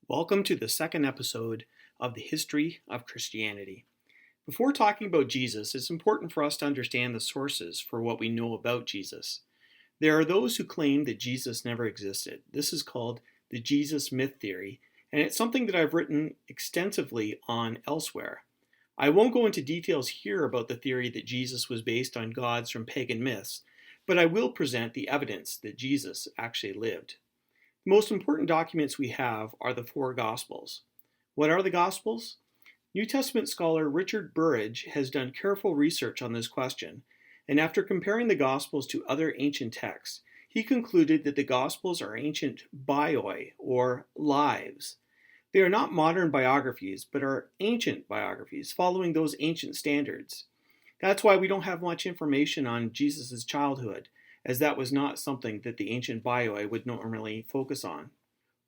Welcome to the second episode of the History of Christianity. Before talking about Jesus, it's important for us to understand the sources for what we know about Jesus. There are those who claim that Jesus never existed. This is called the Jesus myth theory, and it's something that I've written extensively on elsewhere. I won't go into details here about the theory that Jesus was based on gods from pagan myths, but I will present the evidence that Jesus actually lived. The most important documents we have are the four Gospels. What are the Gospels? New Testament scholar Richard Burridge has done careful research on this question, and after comparing the Gospels to other ancient texts, he concluded that the Gospels are ancient bioi, or lives. They are not modern biographies, but are ancient biographies, following those ancient standards. That's why we don't have much information on Jesus' childhood, as that was not something that the ancient bioi would normally focus on.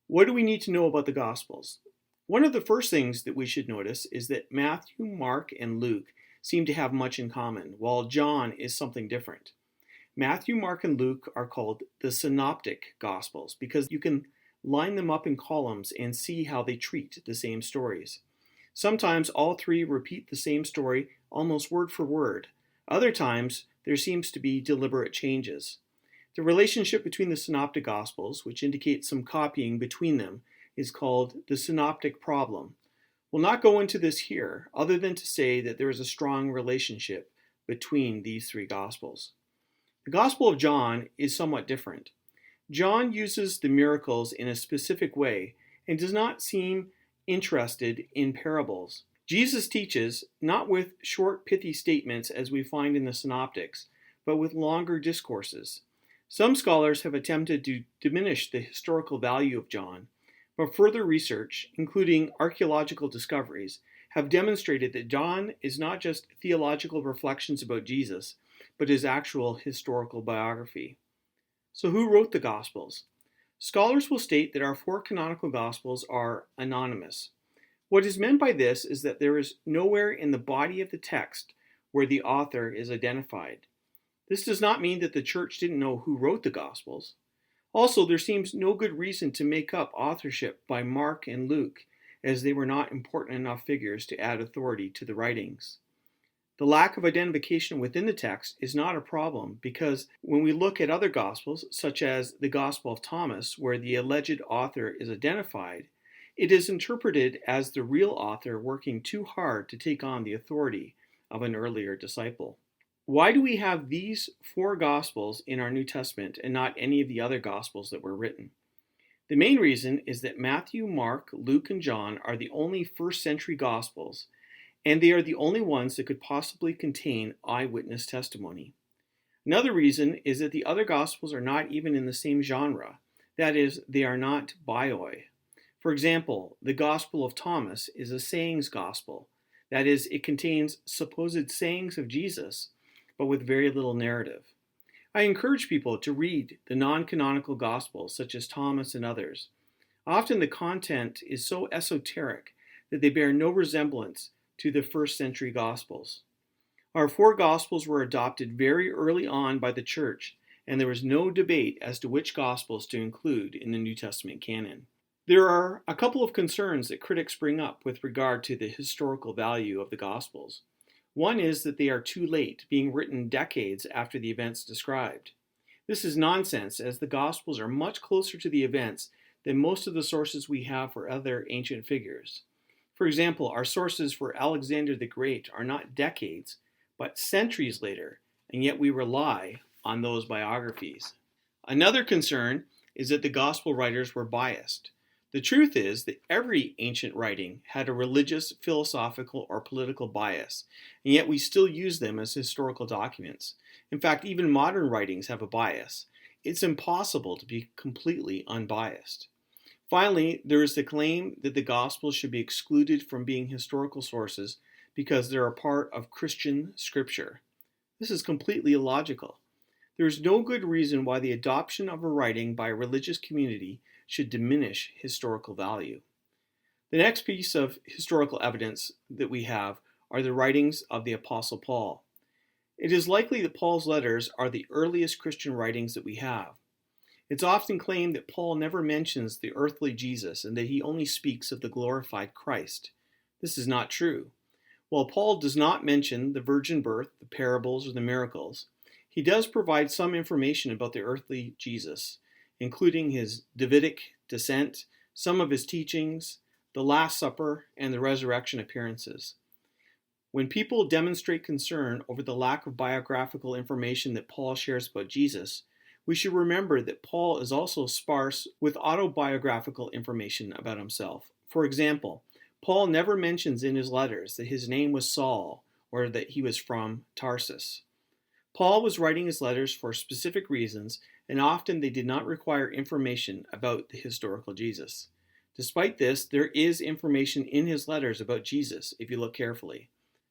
What do we need to know about the Gospels? One of the first things that we should notice is that Matthew, Mark, and Luke seem to have much in common, while John is something different. Matthew, Mark, and Luke are called the Synoptic Gospels because you can line them up in columns and see how they treat the same stories. Sometimes all three repeat the same story almost word for word. Other times, there seems to be deliberate changes. The relationship between the Synoptic Gospels, which indicates some copying between them, is called the synoptic problem. We'll not go into this here, other than to say that there is a strong relationship between these three Gospels. The Gospel of John is somewhat different. John uses the miracles in a specific way and does not seem interested in parables. Jesus teaches not with short, pithy statements as we find in the Synoptics, but with longer discourses. Some scholars have attempted to diminish the historical value of John, but further research, including archaeological discoveries, have demonstrated that John is not just theological reflections about Jesus, but his actual historical biography. So who wrote the Gospels? Scholars will state that our four canonical Gospels are anonymous. What is meant by this is that there is nowhere in the body of the text where the author is identified. This does not mean that the church didn't know who wrote the Gospels. Also, there seems no good reason to make up authorship by Mark and Luke, as they were not important enough figures to add authority to the writings. The lack of identification within the text is not a problem because when we look at other Gospels, such as the Gospel of Thomas, where the alleged author is identified, it is interpreted as the real author working too hard to take on the authority of an earlier disciple. Why do we have these four Gospels in our New Testament and not any of the other Gospels that were written? The main reason is that Matthew, Mark, Luke, and John are the only first century Gospels, and they are the only ones that could possibly contain eyewitness testimony. Another reason is that the other Gospels are not even in the same genre. That is, they are not bioi. For example, the Gospel of Thomas is a sayings gospel. That is, it contains supposed sayings of Jesus, but with very little narrative. I encourage people to read the non-canonical Gospels, such as Thomas and others. Often the content is so esoteric that they bear no resemblance to the first century Gospels. Our four Gospels were adopted very early on by the Church, and there was no debate as to which Gospels to include in the New Testament canon. There are a couple of concerns that critics bring up with regard to the historical value of the Gospels. One is that they are too late, being written decades after the events described. This is nonsense, as the Gospels are much closer to the events than most of the sources we have for other ancient figures. For example, our sources for Alexander the Great are not decades, but centuries later, and yet we rely on those biographies. Another concern is that the Gospel writers were biased. The truth is that every ancient writing had a religious, philosophical, or political bias, and yet we still use them as historical documents. In fact, even modern writings have a bias. It's impossible to be completely unbiased. Finally, there is the claim that the Gospels should be excluded from being historical sources because they're a part of Christian scripture. This is completely illogical. There is no good reason why the adoption of a writing by a religious community should diminish historical value. The next piece of historical evidence that we have are the writings of the Apostle Paul. It is likely that Paul's letters are the earliest Christian writings that we have. It's often claimed that Paul never mentions the earthly Jesus and that he only speaks of the glorified Christ. This is not true. While Paul does not mention the virgin birth, the parables, or the miracles, he does provide some information about the earthly Jesus, including his Davidic descent, some of his teachings, the Last Supper, and the resurrection appearances. When people demonstrate concern over the lack of biographical information that Paul shares about Jesus, we should remember that Paul is also sparse with autobiographical information about himself. For example, Paul never mentions in his letters that his name was Saul or that he was from Tarsus. Paul was writing his letters for specific reasons, and often they did not require information about the historical Jesus. Despite this, there is information in his letters about Jesus if you look carefully.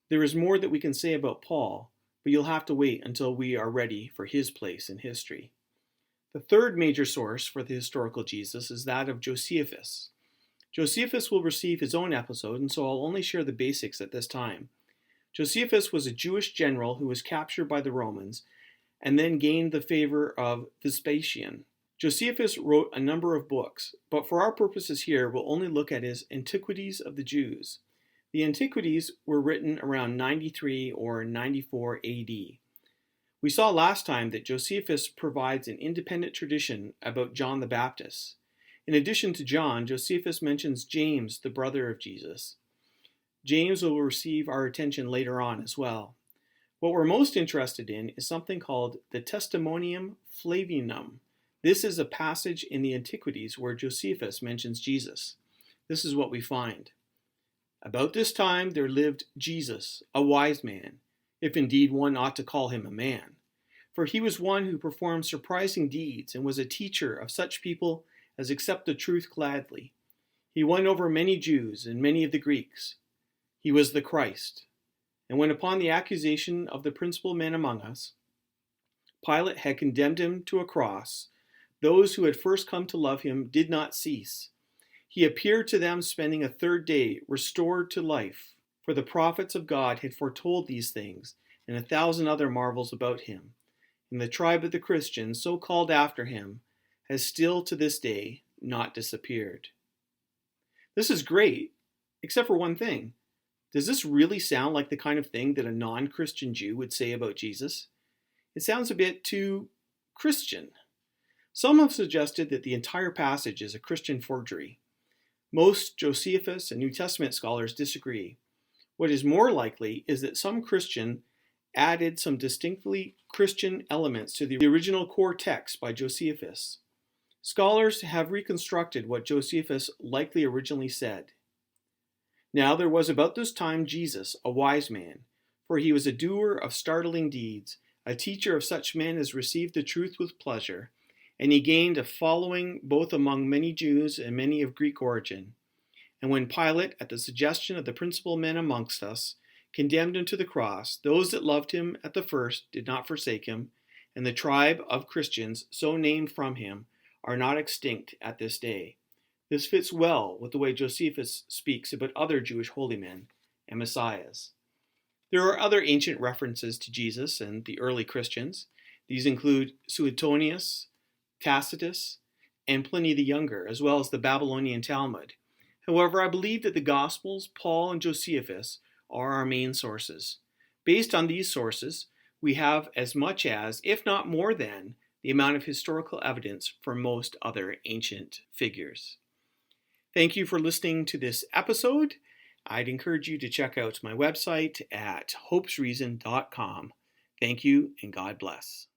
There is more that we can say about Paul, but you'll have to wait until we are ready for his place in history. The third major source for the historical Jesus is that of Josephus. Josephus will receive his own episode, and so I'll only share the basics at this time. Josephus was a Jewish general who was captured by the Romans and then gained the favor of Vespasian. Josephus wrote a number of books, but for our purposes here, we'll only look at his Antiquities of the Jews. The Antiquities were written around 93 or 94 AD. We saw last time that Josephus provides an independent tradition about John the Baptist. In addition to John, Josephus mentions James, the brother of Jesus. James will receive our attention later on as well. What we're most interested in is something called the Testimonium Flavianum. This is a passage in the Antiquities where Josephus mentions Jesus. This is what we find. About this time there lived Jesus, a wise man, if indeed one ought to call him a man. For he was one who performed surprising deeds and was a teacher of such people as accept the truth gladly. He won over many Jews and many of the Greeks. He was the Christ. And when upon the accusation of the principal men among us, Pilate had condemned him to a cross, those who had first come to love him did not cease. He appeared to them, spending a third day restored to life, for the prophets of God had foretold these things and 1,000 other marvels about him. And the tribe of the Christians, so called after him, has still to this day not disappeared. This is great, except for one thing. Does this really sound like the kind of thing that a non-Christian Jew would say about Jesus? It sounds a bit too Christian. Some have suggested that the entire passage is a Christian forgery. Most Josephus and New Testament scholars disagree. What is more likely is that some Christian added some distinctly Christian elements to the original core text by Josephus. Scholars have reconstructed what Josephus likely originally said. Now there was about this time Jesus, a wise man, for he was a doer of startling deeds, a teacher of such men as received the truth with pleasure, and he gained a following both among many Jews and many of Greek origin. And when Pilate, at the suggestion of the principal men amongst us, condemned him to the cross, those that loved him at the first did not forsake him, and the tribe of Christians, so named from him, are not extinct at this day. This fits well with the way Josephus speaks about other Jewish holy men and messiahs. There are other ancient references to Jesus and the early Christians. These include Suetonius, Tacitus, and Pliny the Younger, as well as the Babylonian Talmud. However, I believe that the Gospels, Paul, and Josephus are our main sources. Based on these sources, we have as much as, if not more than, the amount of historical evidence for most other ancient figures. Thank you for listening to this episode. I'd encourage you to check out my website at hopesreason.com. Thank you, and God bless.